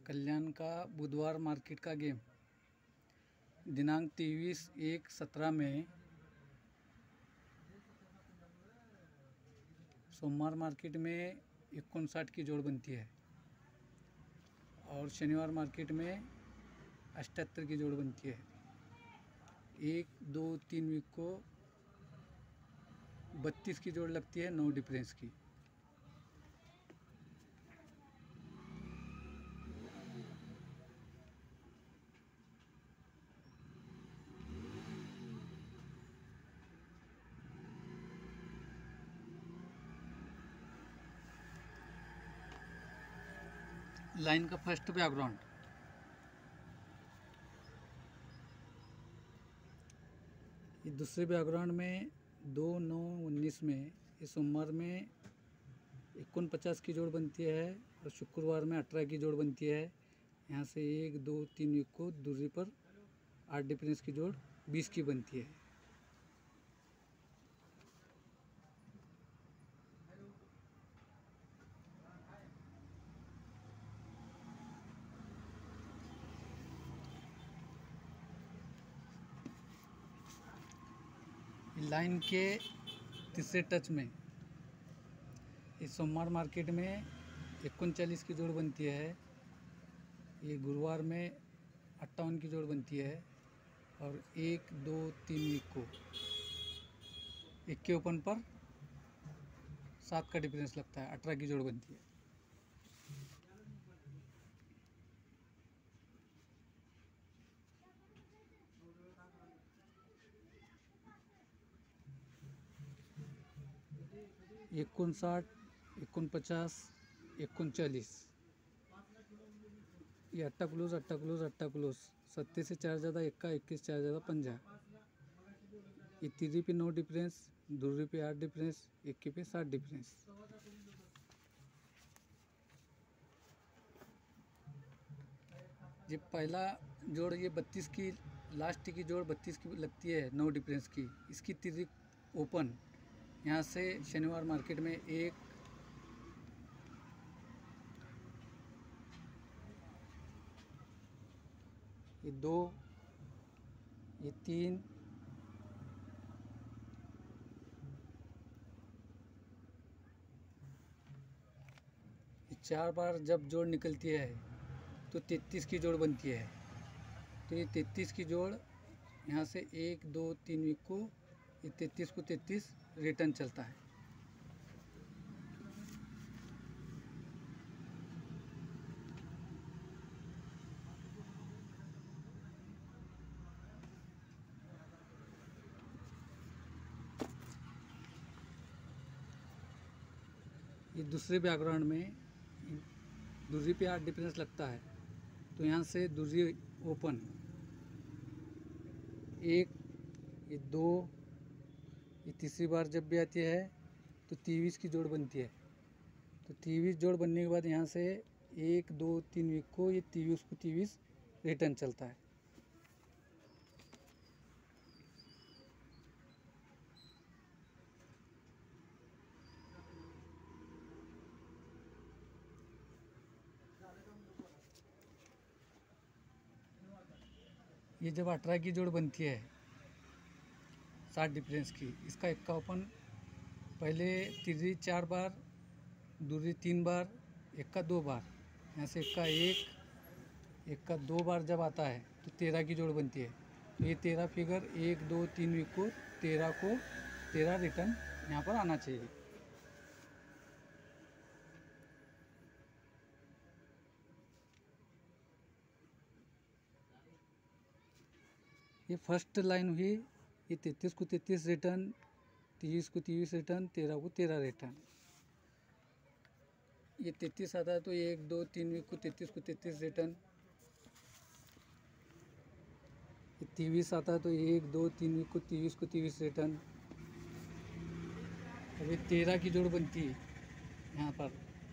कल्याण का बुधवार मार्केट का गेम दिनांक 23/1/17 में सोमवार मार्केट में 59 की जोड़ बनती है और शनिवार मार्केट में 78 की जोड़ बनती है। 1, 2, 3 वीक को 32 की जोड़ लगती है, नो डिफरेंस की। लाइन का फर्स्ट बैकग्राउंड, ये दूसरे बैकग्राउंड में 2/9/19 में इस सोमवार में 49 की जोड़ बनती है और शुक्रवार में 18 की जोड़ बनती है। यहाँ से 1, 2, 3 वीक को दूरी पर 8 डिफरेंस की जोड़ 20 की बनती है। लाइन के तीसरे टच में इस सोमवार मार्केट में 39 की जोड़ बनती है। ये गुरुवार में 58 की जोड़ बनती है और 1, 2, 3 वीक को 1 के ओपन पर 7 का डिफरेंस लगता है, 18 की जोड़ बनती है। ये 59, 49, 39, ये अट्टा क्लोज, अट्टा क्लोज, अट्टा क्लोज। 37 से 4 ज़्यादा 21, 21 4 ज़्यादा 50। ये तीरी पे 9 डिफरेंस, दूरी पे 8 डिफरेंस, 21 पे 7 डिफरेंस। ये पहला जोड़, ये 32 की लास्ट की जोड़ 32 की लगती है, 9 डिफरेंस की। इसकी तीरी ओपन यहाँ से शनिवार मार्केट में 1, ये 2, ये 3, ये 4 बार जब जोड़ निकलती है तो 33 की जोड़ बनती है। तो ये 33 की जोड़ यहाँ से 1, 2, 3 वीक को ये 33 को 33 रिटर्न चलता है। ये दूसरे बैकग्राउंड में दूरी पे 8 डिफरेंस लगता है। तो यहाँ से दूरी ओपन 1, ये 2, ये तीसरी बार जब भी आती है तो 23 की जोड़ बनती है। तो 23 जोड़ बनने के बाद यहाँ से 1, 2, 3 वीक को ये 23 को 23 रिटर्न चलता है। ये जब 18 की जोड़ बनती है 7 डिफरेंस की, इसका इक्का ओपन पहले तीसरी 4 बार, दूसरी 3 बार, इक्का 2 बार। यहाँ से इक्का 1, इक्का 2 बार जब आता है तो 13 की जोड़ बनती है। तो ये 13 फिगर 1, 2, 3 वीक को 13 रिटर्न यहाँ पर आना चाहिए। ये फर्स्ट लाइन हुई, ये 33 को 33 रिटर्न, 23 को 23 रिटर्न, 13 को 13 रिटर्न। ये 33 आता है तो 1, 2, 3 वीक को 33 को 33 रिटर्न। ये 23 आता है तो 1, 2, 3 वीक को 23 को 23 रिटर्न। अब ये 13 की जोड़ बनती है यहाँ पर,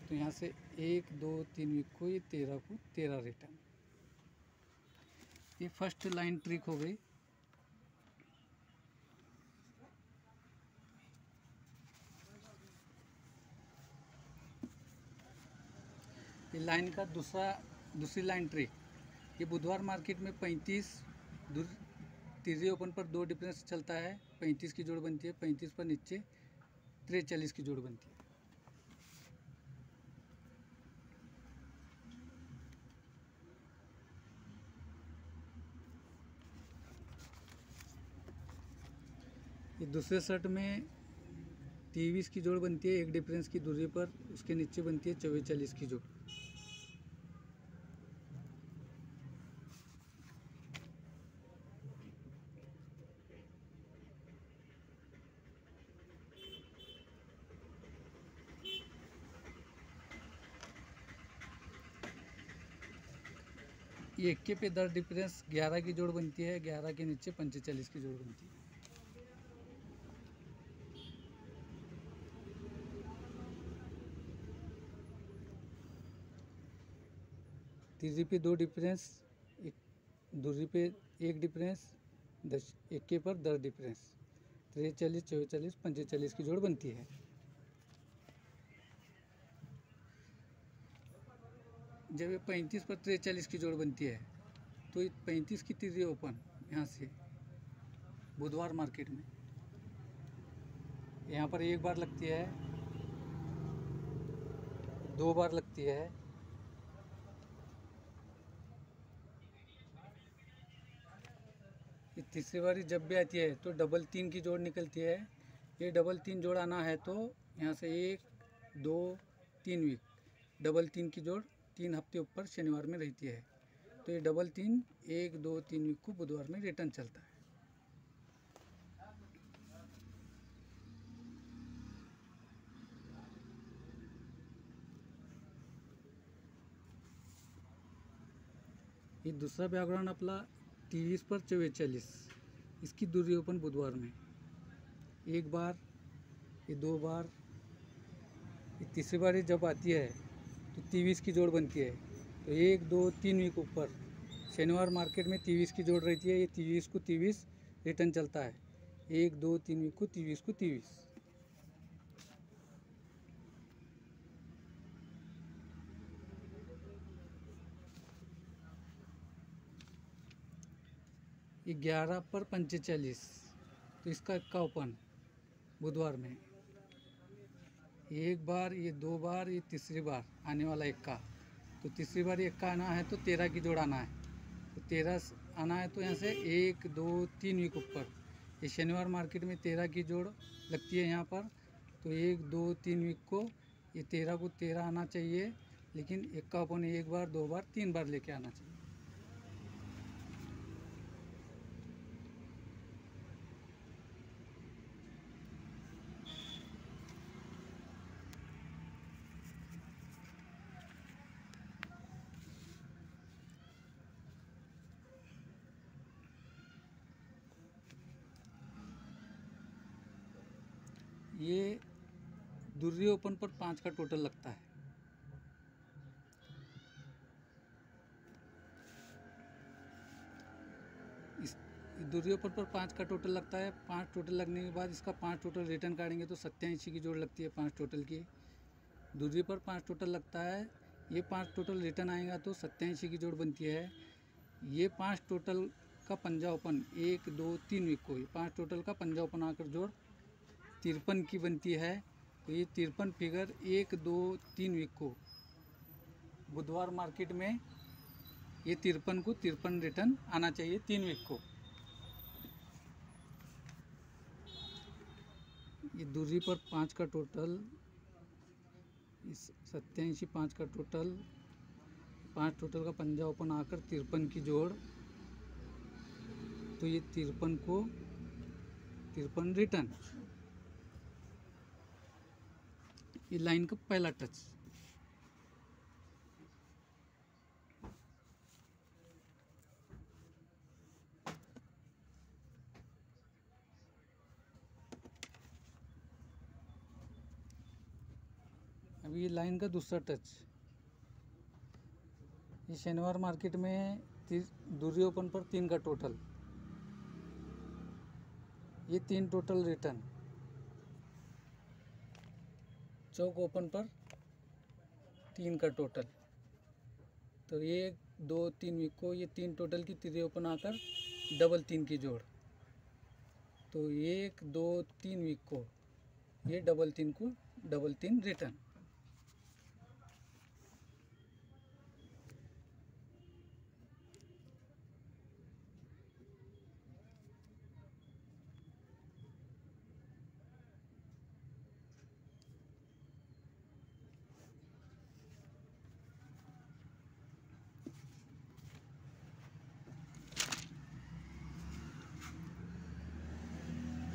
तो यहाँ से 1, 2, 3 वीक को ये 13 को 13 रिटर्न। ये फर्स्ट लाइन ट्रिक हो गई। ये लाइन का दूसरा दूसरी लाइन ट्रे, ये बुधवार मार्केट में 35, तीसरे ओपन पर 2 डिफरेंस चलता है, 35 की जोड़ बनती है, 35 पर नीचे 43 की जोड़ बनती है। ये दूसरे सेट में 23 की जोड़ बनती है, एक डिफरेंस की दूरी पर, उसके नीचे बनती है 44 की जोड़। ये 21 पे 10 डिफरेंस 11 की जोड़ बनती है, 11 के नीचे 45 की जोड़ बनती है। तीसरी पे 2 डिफरेंस, एक दूसरी पे 1 डिफरेंस, 10 21 पर 10 डिफरेंस, 43, 44, 45 की जोड़ बनती है। जब ये 35 पर 43 की जोड़ बनती है तो ये 35 की तीसरी ओपन यहाँ से बुधवार मार्केट में यहाँ पर 1 बार लगती है, 2 बार लगती है, ये तीसरी बारी जब भी आती है तो डबल 3 की जोड़ निकलती है। ये डबल 3 जोड़ आना है तो यहाँ से 1, 2, 3 वीक, डबल 3 की जोड़ 3 हफ्ते ऊपर शनिवार में रहती है, तो ये डबल 3 1, 2, 3 वीक को बुधवार में रिटर्न चलता है। ये दूसरा व्याकरण अपना 23 पर 44, इसकी दूरी ओपन बुधवार में 1 बार, ये 2 बार, ये तीसरी बार जब आती है तो 23 की जोड़ बनती है, तो 1, 2, 3 वीक ऊपर शनिवार मार्केट में 23 की जोड़ रहती है। ये 23 को 23 रिटर्न चलता है, 1, 2, 3 वीक को 23 को 23। ये 11 पर 45, तो इसका इक्का ओपन बुधवार में 1 बार, ये 2 बार, ये तीसरी बार आने वाला इक्का, तो तीसरी बार ये इक्का आना है तो 13 की जोड़ आना है, तो 13 आना है तो यहाँ से 1, 2, 3 वीक ऊपर, ये शनिवार मार्केट में 13 की जोड़ लगती है यहाँ पर, तो 1, 2, 3 वीक को ये 13 को 13 आना चाहिए, लेकिन इक्का ओपन 1 बार, 2 बार, 3 बार लेके आना चाहिए। ये दूसरी ओपन पर 5 का टोटल लगता है। इस दूसरी ओपन पर 5 का टोटल लगता है। 5 टोटल लगने के बाद इसका 5 टोटल रिटर्न काटेंगे तो 87 की जोड़ लगती है 5 टोटल की। दूसरी पर 5 टोटल लगता है, ये 5 टोटल रिटर्न आएगा तो 87 की जोड़ बनती है। ये 5 टोटल का पंजा ओपन 1, 2, 3 वीक को, ये 5 टोटल का पंजा ओपन आकर जोड़ 53 की बनती है, तो ये 53 फिगर 1, 2, 3 वीक को बुधवार मार्केट में ये 53 को 53 रिटर्न आना चाहिए 3 वीक को। ये दूसरी पर 5 का टोटल, इस 87 5 का टोटल, 5 टोटल का पंजा ओपन आकर 53 की जोड़, तो ये 53 को 53 रिटर्न। ये लाइन का पहला टच। अभी ये लाइन का दूसरा टच। ये शनिवार मार्केट में दूसरी ओपन पर 3 का टोटल, ये 3 टोटल रिटर्न। चौक ओपन पर 3 का टोटल, तो 1 2 3 वीक को ये 3 टोटल की 3 ओपन आकर डबल 3 की जोड़, तो 1 2 3 वीक को ये डबल 3 को डबल 3 रिटर्न।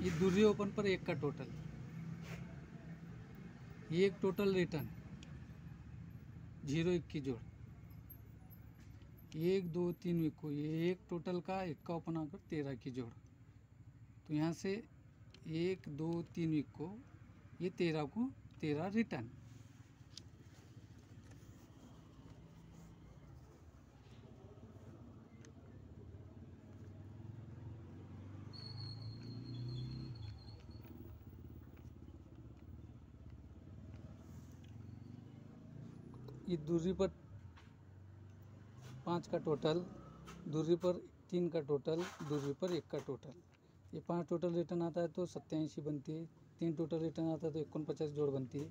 ये दूसरे ओपन पर 1 का टोटल, ये एक टोटल रिटर्न 0 1 की जोड़, 1 2 3 वीक को ये एक टोटल का 1 का ओपन आकर 13 की जोड़, तो यहाँ से 1 2 3 वीक को ये 13 को 13 रिटर्न। ये दूसरी पर 5 का टोटल, दूसरी पर 3 का टोटल, दूसरी पर 1 का टोटल, ये 5 टोटल रिटर्न आता है तो 87 बनती है, 3 टोटल रिटर्न आता है तो 49 जोड़ बनती है,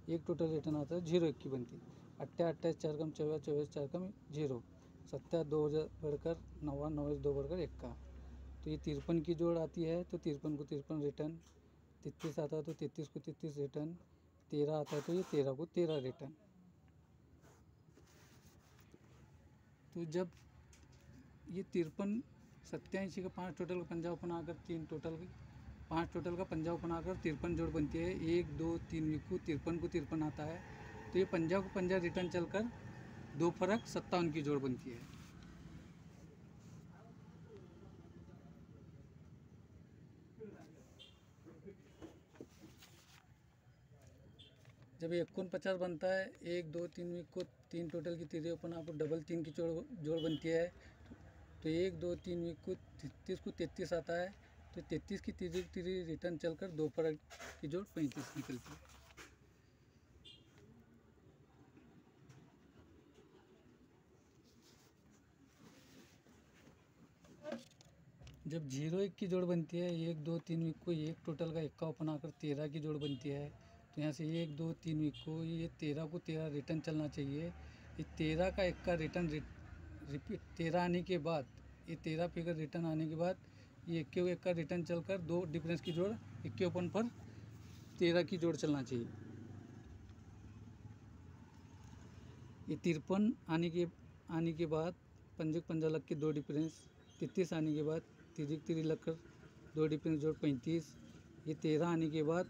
1 टोटल रिटर्न आता है 0 1 की बनती है। 28 4 कम 24 24 4 कम 0, 7 2 बढ़कर 9 9 2 बढ़कर 1 का, तो ये 53 की जोड़ आती है तो 53 को 53 रिटर्न, 33 आता है तो 33 को 33 रिटर्न, 13 आता है तो ये 13 को 13 रिटर्न। तो जब ये 53 87 का 5 टोटल का पंजा ओपन आकर 3 टोटल की 5 टोटल का पंजा ओपन आकर 53 जोड़ बनती है, 1 2 3 वीक को 53 आता है, तो ये पंजा को पंजा रिटर्न चलकर 2 फर्क 57 की जोड़ बनती है। जब 49 बनता है, 1 2 3 वीक को 3 टोटल की 3 ओपन आपको डबल 3 की जोड़ बनती है, तो 1 2 3 वीक को 33 को 33 आता है, तो 33 की 3 रिटर्न चलकर 2 फर्क की जोड़ 35 निकलती है। जब 0 1 की जोड़ बनती है, 1 2 3 वीक को एक टोटल का 1 का ओपन आकर 13 की जोड़ बनती है, तो यहाँ से 1 2 3 वीक को ये 13 को 13 रिटर्न चलना चाहिए। ये 13 का 1 का रिटर्न रिपीट 13 आने के बाद, ये 13 फिगर रिटर्न आने के बाद ये 1 के 1 का रिटर्न चलकर 2 डिफरेंस की जोड़ 1 के ओपन पर 13 की जोड़ चलना चाहिए। ये 53 आने के बाद पंजे पंजा लग के 2 डिफरेंस, 33 आने के बाद 3 लग कर 2 डिफरेंस जोड़ 35, ये 13 आने के बाद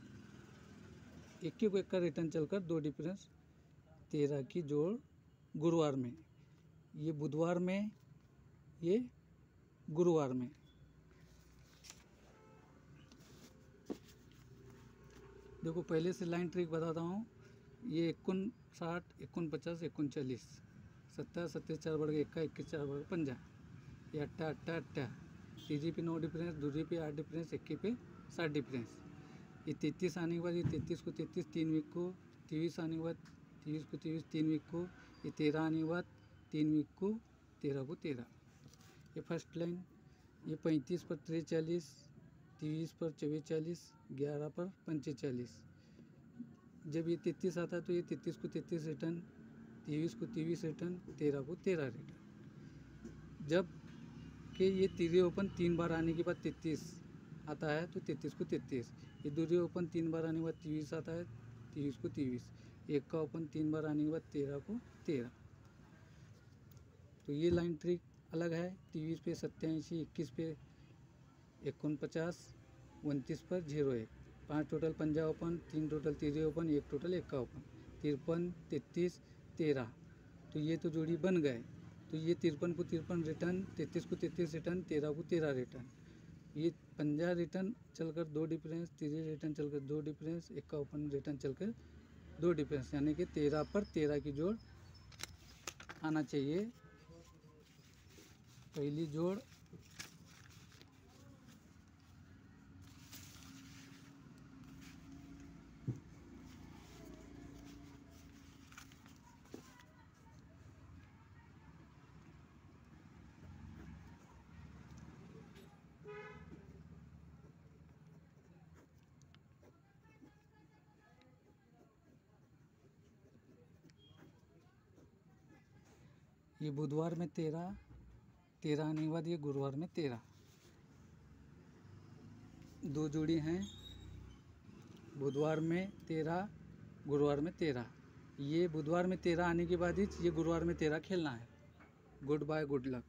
1 के 1 का रिटर्न चलकर 2 डिफरेंस 13 की जोड़ गुरुवार में, ये बुधवार में, ये गुरुवार में। देखो पहले से लाइन ट्रिक बताता हूँ, ये 59 49 39 70 27 4 बढ़ गए 21 4 बढ़ 50, ये 8 8 8 तीसरी पे 9 डिफरेंस, दूसरी पे 8 डिफरेंस, 21 पे 7 डिफरेंस, ये 33 आने के बाद ये 33 को 33 3 वीक को, 23 आने के बाद 23 को 23 3 वीक को, ये 13 आने के बाद 3 वीक को 13 को 13, ये फर्स्ट लाइन। ये 35 पर 43, 23 पर 24 40, 11 पर 45 40, जब ये 33 आता है तो ये 33 को 33 रिटर्न, 23 को 23 रिटर्न, 13 को 13 रिटर्न। जब कि ये तीसरे ओपन 3 बार आने के बाद 33 आता है तो 33 को 33, ये दूसरे ओपन 3 बार आने के बाद 23 आता है, 23 को 23, एक का ओपन 3 बार आने के बाद 13 को 13। तो ये लाइन ट्रिक अलग है, 23 पे 87, 21 पे 49, 29 पर 01, 5 टोटल पंजा ओपन, 3 टोटल तीसरे ओपन, 1 टोटल 1 का ओपन, 53 33 13, तो ये तो जोड़ी बन गए। तो ये 53 को 53 रिटर्न, 33 को 33 रिटर्न, 13 को 13 रिटर्न, ये पंजा रिटर्न चलकर 2 डिफरेंस, तीसरे रिटर्न चलकर 2 डिफरेंस, 1 का ओपन रिटर्न चलकर 2 डिफरेंस, यानी कि 13 पर 13 की जोड़ आना चाहिए। पहली जोड़ ये बुधवार में 13, 13 आने के बाद ये गुरुवार में 13, 2 जोड़ी हैं। बुधवार में 13, गुरुवार में 13। ये बुधवार में 13 आने के बाद ही ये गुरुवार में 13 खेलना है। Good bye, good luck.